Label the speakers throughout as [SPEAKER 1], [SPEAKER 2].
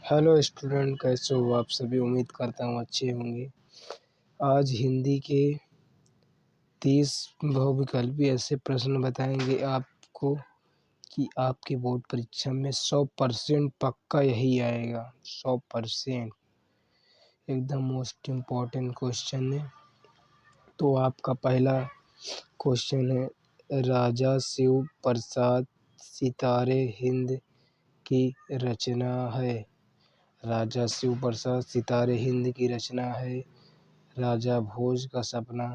[SPEAKER 1] Hello student, कैसे हो आप सभी। उम्मीद करता हूँ अच्छे होंगे। आज हिंदी के 30 बहुविकल्पी ऐसे प्रश्न बताएंगे आपको कि आपके बोर्ड परीक्षा में 100% पक्का यही आएगा। 100% एकदम मोस्ट इम्पॉर्टेंट क्वेश्चन है। तो आपका पहला क्वेश्चन है, राजा शिव प्रसाद सितारे हिंद की रचना है। राजा शिव प्रसाद सितारे हिंद की रचना है राजा भोज का सपना।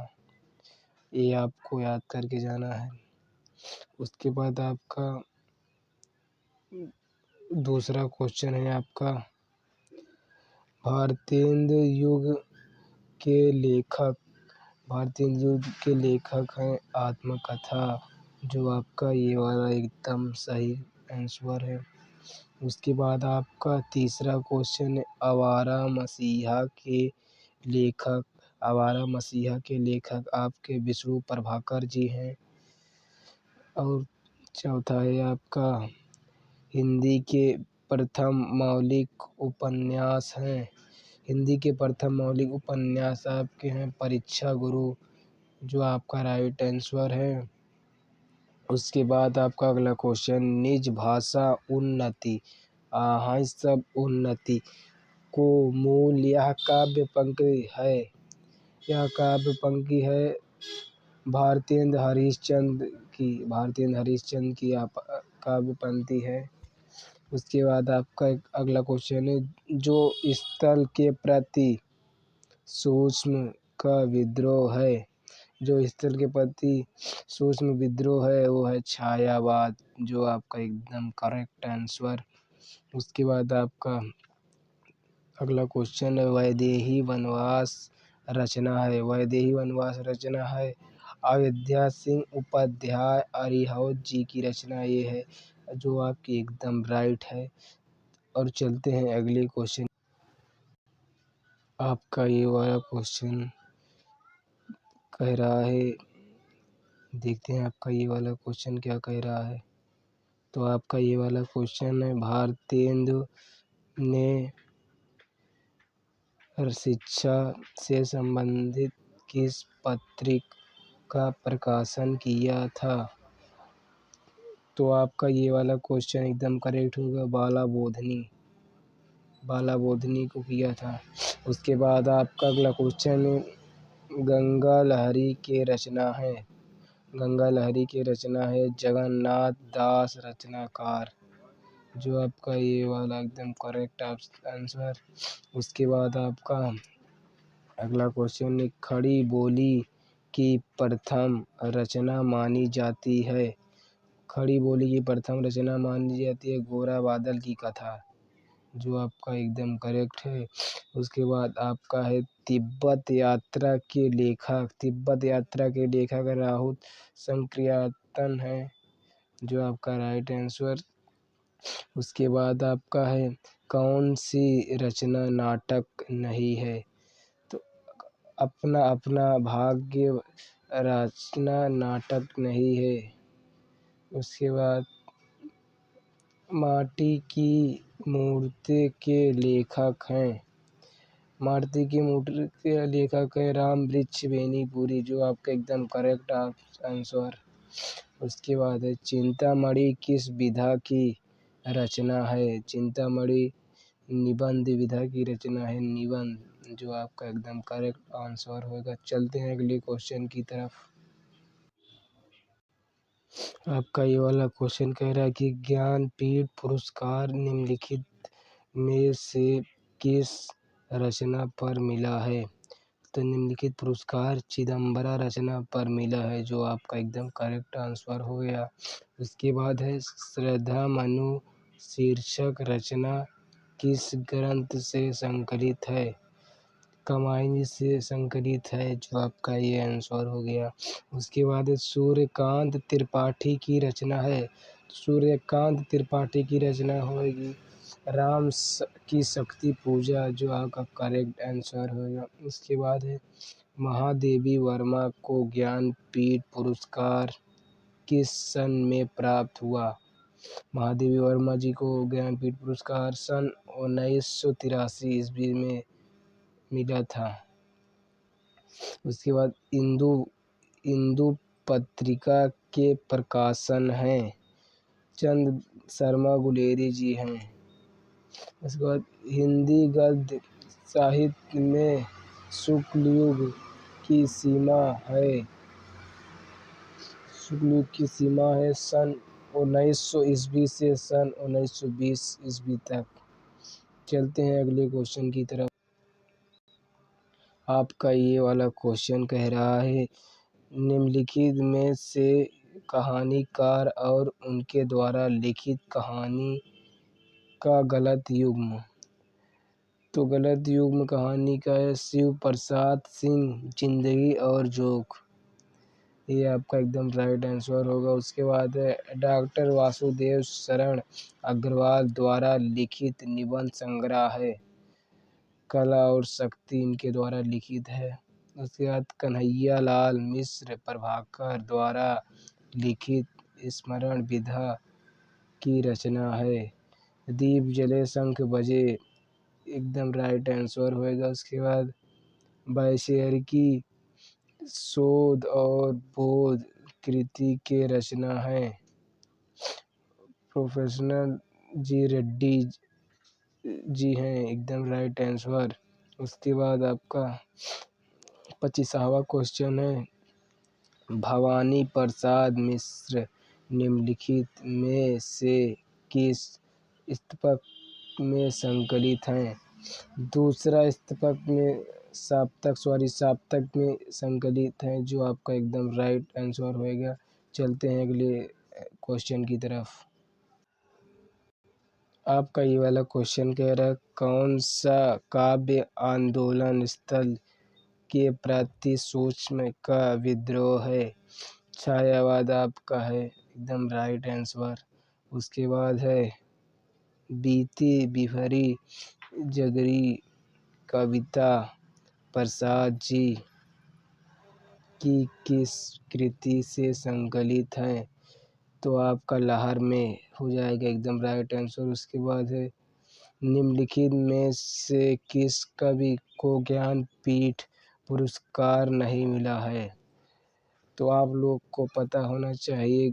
[SPEAKER 1] ये आपको याद करके जाना है। उसके बाद आपका दूसरा क्वेश्चन है आपका, भारतेंदु युग के लेखक। भारतेंदु युग के लेखक हैं आत्मकथा। जो आपका ये वाला एकदम सही आंसर है। उसके बाद आपका तीसरा क्वेश्चन है, आवारा मसीहा के लेखक। आवारा मसीहा के लेखक आपके विष्णु प्रभाकर जी हैं। और चौथा है आपका, हिंदी के प्रथम मौलिक उपन्यास हैं। हिंदी के प्रथम मौलिक उपन्यास आपके हैं परीक्षा गुरु। जो आपका राइट आंसर है। उसके बाद आपका अगला क्वेश्चन, निज भाषा उन्नति सब उन्नति को मूल यह काव्य पंक्ति है। यह काव्य पंक्ति है भारतेंद्र हरिश्चंद्र की। भारतेंद्र हरिश्चंद्र की काव्य पंक्ति है। उसके बाद आपका एक अगला क्वेश्चन है, जो स्थल के प्रति सूक्ष्म का विद्रोह है। जो स्थल के प्रति सूक्ष्म विद्रोह है वो है छायावाद। जो आपका एकदम करेक्ट आंसर। उसके बाद आपका अगला क्वेश्चन है, वैदेही वनवास रचना है। वैदेही वनवास रचना है अयोध्या सिंह उपाध्याय हरिहौत जी की रचना ये है। जो आपकी एकदम राइट है। और चलते हैं अगले क्वेश्चन। आपका ये वाला क्वेश्चन कह रहा है, देखते हैं आपका ये वाला क्वेश्चन क्या कह रहा है। तो आपका ये वाला क्वेश्चन है, भारतेंदु ने शिक्षा से संबंधित किस पत्रिका का प्रकाशन किया था। तो आपका ये वाला क्वेश्चन एकदम करेक्ट होगा, बाला बोधनी। बाला बोधनी को किया था। उसके बाद आपका अगला क्वेश्चन गंगा लहरी के रचना है। गंगा लहरी की रचना है जगन्नाथ दास रचनाकार। जो आपका ये वाला एकदम करेक्ट आंसर। उसके बाद आपका अगला क्वेश्चन, खड़ी बोली की प्रथम रचना मानी जाती है। खड़ी बोली की प्रथम रचना मानी जाती है गोरा बादल की कथा। जो आपका एकदम करेक्ट है। उसके बाद आपका है, तिब्बत यात्रा के लेखक। तिब्बत यात्रा के लेखक राहुल संक्रियातन है। जो आपका राइट आंसर। उसके बाद आपका है, कौन सी रचना नाटक नहीं है। तो अपना अपना भाग्य रचना नाटक नहीं है। उसके बाद माटी की मूर्ति के लेखक हैं। माटी की मूर्ति के लेखक है राम वृक्ष बेनीपुरी। जो आपका एकदम करेक्ट आंसर। उसके बाद है, चिंतामणि किस विधा की रचना है। चिंतामणि निबंध विधा की रचना है, निबंध। जो आपका एकदम करेक्ट आंसर होगा। चलते हैं अगले क्वेश्चन की तरफ। आपका ये वाला क्वेश्चन कह रहा है कि ज्ञानपीठ पुरस्कार निम्नलिखित में से किस रचना पर मिला है। तो निम्नलिखित पुरस्कार चिदम्बरा रचना पर मिला है। जो आपका एकदम करेक्ट आंसर हो गया। उसके बाद है, श्रद्धा मनु शीर्षक रचना किस ग्रंथ से संकलित है। कमायनी से संकलित है। जो आपका ये आंसर हो गया। उसके बाद सूर्यकांत त्रिपाठी की रचना है। सूर्यकांत त्रिपाठी की रचना होगी राम की शक्ति पूजा। जो आपका करेक्ट आंसर होगा। उसके बाद है, महादेवी वर्मा को ज्ञानपीठ पुरस्कार किस सन में प्राप्त हुआ। महादेवी वर्मा जी को ज्ञानपीठ पुरस्कार सन 1983 ईस्वी में मिला था। उसके बाद इंदु पत्रिका के प्रकाशन हैं चंद शर्मा गुलेरी जी हैं। उसके बाद हिंदी गद्य साहित्य में शुक्ल युग की सीमा है सन 1900 ईस्वी से सन 1920 ईस्वी तक। चलते हैं अगले क्वेश्चन की तरफ। आपका ये वाला क्वेश्चन कह रहा है निम्नलिखित में से कहानीकार और उनके द्वारा लिखित कहानी का गलत युग्म। तो गलत युग्म कहानी का है शिव प्रसाद सिंह जिंदगी और जोक। ये आपका एकदम राइट आंसर होगा। उसके बाद है डॉक्टर वासुदेव शरण अग्रवाल द्वारा लिखित निबंध संग्रह है कला और शक्ति, इनके द्वारा लिखित है। उसके बाद कन्हैया लाल मिश्र प्रभाकर द्वारा लिखित स्मरण विधा की रचना है दीप जले शंख बजे, एकदम राइट आंसर होएगा। उसके बाद बायशेर की शोध और बोध कृति के रचना है प्रोफेसर जी रेड्डी जी हैं, एकदम राइट आंसर। उसके बाद आपका 25वां क्वेश्चन है भवानी प्रसाद मिश्र निम्नलिखित में से किस स्तूपक में संकलित हैं। दूसरा स्तूपक में साप्तक में संकलित हैं, जो आपका एकदम राइट आंसर होएगा। चलते हैं अगले क्वेश्चन की तरफ। आपका ये वाला क्वेश्चन कह रहा है कौन सा काव्य आंदोलन स्थल के प्रति सूक्ष्म का विद्रोह है। छायावाद आपका है, एकदम राइट आंसर। उसके बाद है बीती बिफरी जगरी कविता प्रसाद जी की किस कृति से संकलित है। तो आपका लहर में हो जाएगा, एकदम राइट आंसर। उसके बाद है निम्नलिखित में से किस कवि को ज्ञानपीठ पुरस्कार नहीं मिला है। तो आप लोग को पता होना चाहिए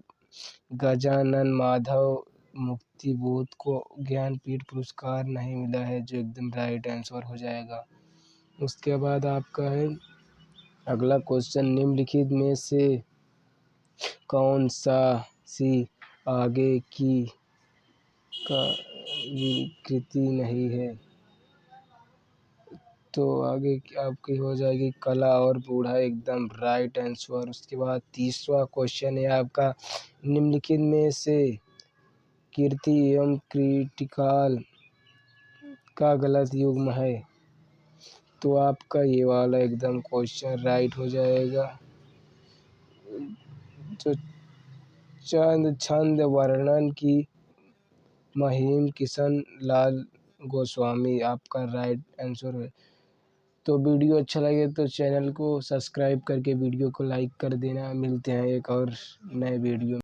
[SPEAKER 1] गजानन माधव मुक्तिबोध को ज्ञानपीठ पुरस्कार नहीं मिला है, जो एकदम राइट आंसर हो जाएगा। उसके बाद आपका है अगला क्वेश्चन निम्नलिखित में से कौन सा सी आगे की का विकृति नहीं है। तो आगे आपकी हो जाएगी कला और बूढ़ा, एकदम राइट आंसर। उसके बाद 30वां क्वेश्चन है आपका निम्नलिखित में से कीर्ति एवं क्रिटिकल का गलत युग्म है। तो आपका ये वाला एकदम क्वेश्चन राइट हो जाएगा। जो चंद छंद वर्णन की महिम किशन लाल गोस्वामी, आपका राइट आंसर है। तो वीडियो अच्छा लगे तो चैनल को सब्सक्राइब करके वीडियो को लाइक कर देना। मिलते हैं एक और नए वीडियो।